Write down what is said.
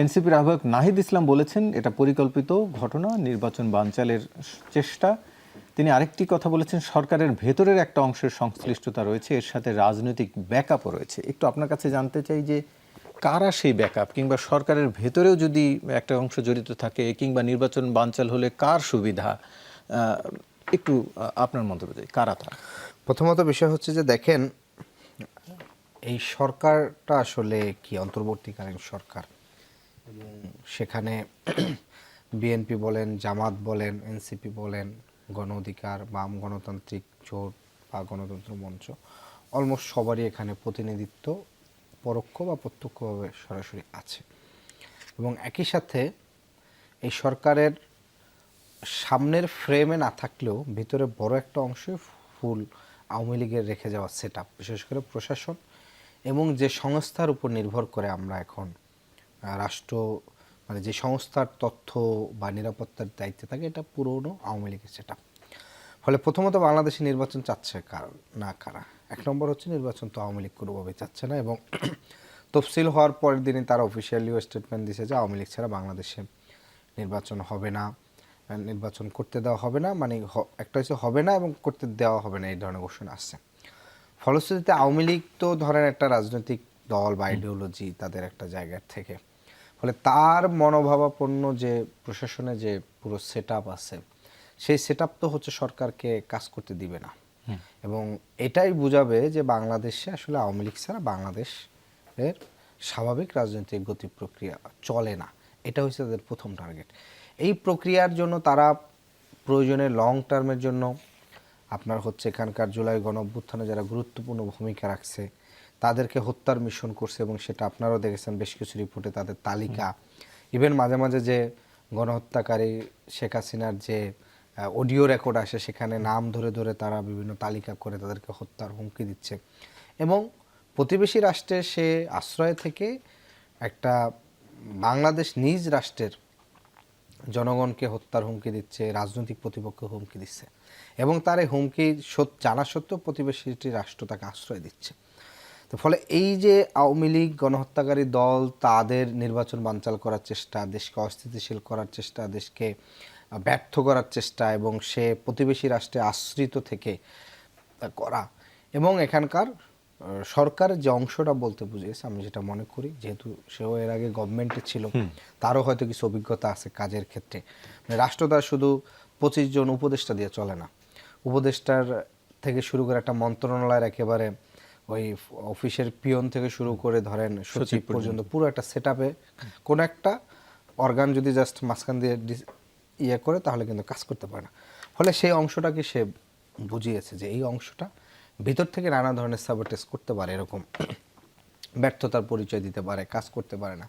এনসিপির আহ্বায়ক নাহিদ ইসলাম বলেছেন এটা পরিকল্পিত ঘটনা, নির্বাচন বানচালের চেষ্টা। তিনি আরেকটি কথা বলেছেন, সরকারের ভেতরের একটা অংশের সংশ্লিষ্টতা রয়েছে, এর সাথে রাজনৈতিক ব্যাকআপও রয়েছে। একটু আপনার কাছে জানতে চাই যে কারা সেই ব্যাকআপ, কিংবা সরকারের ভেতরেও যদি একটা অংশ জড়িত থাকে, কিংবা নির্বাচন বানচাল হলে কার সুবিধা, একটু আপনার মন্তব্য চাই, কারা তারা? প্রথমত বিষয় হচ্ছে যে দেখেন, এই সরকারটা আসলে কি অন্তর্বর্তীকালীন সরকার, এবং সেখানে বিএনপি বলেন, জামাত বলেন, এনসিপি বলেন, গণ অধিকার, বাম গণতান্ত্রিক জোট বা গণতন্ত্র মঞ্চ, অলমোস্ট সবারই এখানে প্রতিনিধিত্ব পরোক্ষ বা প্রত্যক্ষভাবে সরাসরি আছে। এবং একই সাথে এই সরকারের সামনের ফ্রেমে না থাকলেও ভিতরে বড় একটা অংশে ফুল আওয়ামী লীগের রেখে যাওয়া সেট আপ, বিশেষ করে প্রশাসন এবং যে সংস্থার উপর নির্ভর করে আমরা এখন রাষ্ট্র, মানে যে সংস্থার তথ্য বা নিরাপত্তার দায়িত্বে থাকে, এটা পুরোনো আওয়ামী লীগের সেট আপ। ফলে প্রথমত বাংলাদেশে নির্বাচন চাচ্ছে না কারা। এক নম্বর হচ্ছে নির্বাচন তো আওয়ামী লীগ কোনোভাবেই চাচ্ছে না, এবং তফসিল হওয়ার পরের দিনই তারা অফিসিয়ালিও স্টেটমেন্ট দিয়েছে যে আওয়ামী লীগ ছাড়া বাংলাদেশে নির্বাচন হবে না, নির্বাচন করতে দেওয়া হবে না, মানে একটা হচ্ছে হবে না এবং করতে দেওয়া হবে না, এই ধরনের ঘোষণা আসছে। ফলশ্রুতিতে আওয়ামী লীগ তো ধরেন একটা রাজনৈতিক দল বা আইডিওলজি তাদের একটা জায়গার থেকে, ফলে তার মনোভাবাপন্ন যে প্রশাসনে যে পুরো সেট আপ আছে, সেই সেট আপ তো হচ্ছে সরকারকে কাজ করতে দিবে না, এবং এটাই বুঝাবে যে বাংলাদেশে আসলে আওয়ামী লীগ ছাড়া বাংলাদেশের স্বাভাবিক রাজনৈতিক গতি প্রক্রিয়া চলে না। এটা হচ্ছে তাদের প্রথম টার্গেট। এই প্রক্রিয়ার জন্য তারা প্রয়োজনে লং টার্মের জন্য আপনার হচ্ছে এখানকার জুলাই গণঅভ্যুত্থানে যারা গুরুত্বপূর্ণ ভূমিকা রাখছে তাদেরকে হত্যার মিশন করছে, এবং সেটা আপনারাও দেখেছেন বেশ কিছু রিপোর্টে তাদের তালিকা, ইভেন মাঝে মাঝে যে গণহত্যাকারী শেখ হাসিনার যে অডিও রেকর্ড আসে সেখানে নাম ধরে ধরে তারা বিভিন্ন তালিকা করে তাদেরকে হত্যার হুমকি দিচ্ছে, এবং প্রতিবেশী রাষ্ট্রের সে আশ্রয় থেকে একটা বাংলাদেশ নিজ রাষ্ট্রের জনগণকে হত্যার হুমকি দিচ্ছে, রাজনৈতিক প্রতিপক্ষ হুমকি দিচ্ছে, এবং তার এই হুমকি জানা সত্ত্বেও প্রতিবেশী রাষ্ট্র তাকে আশ্রয় দিচ্ছে। তো ফলে এই যে আওয়ামী লীগ গণহত্যাকারী দল তাদের নির্বাচন বানচাল করার চেষ্টা, দেশকে অস্থিতিশীল করার চেষ্টা, দেশকে ব্যর্থ করার চেষ্টা, এবং সে প্রতিবেশী রাষ্ট্রে আশ্রিত থেকে করা, এবং এখানকার সরকারের যে অংশটা বলতে বুঝিয়েছে, আমি যেটা মনে করি, যেহেতু সেও এর আগে গভর্নমেন্টে ছিল, তারও হয়তো কিছু অভিজ্ঞতা আছে কাজের ক্ষেত্রে। মানে রাষ্ট্রটা শুধু 25 জন উপদেষ্টা দিয়ে চলে না, উপদেষ্টার থেকে শুরু করে একটা মন্ত্রণালয়ের একেবারে ওই অফিসের পিয়ন থেকে শুরু করে ধরেন সচিব পর্যন্ত পুরো একটা সেট আপে কোনো একটা অর্গান যদি জাস্ট মাঝখান দিয়ে ইয়ে করে তাহলে কিন্তু কাজ করতে পারে না। ফলে সেই অংশটাকে সে বুঝিয়েছে যে এই অংশটা ভিতর থেকে নানা ধরনের সাবোটেজ করতে পারে, এরকম ব্যর্থতার পরিচয় দিতে পারে, কাজ করতে পারে না।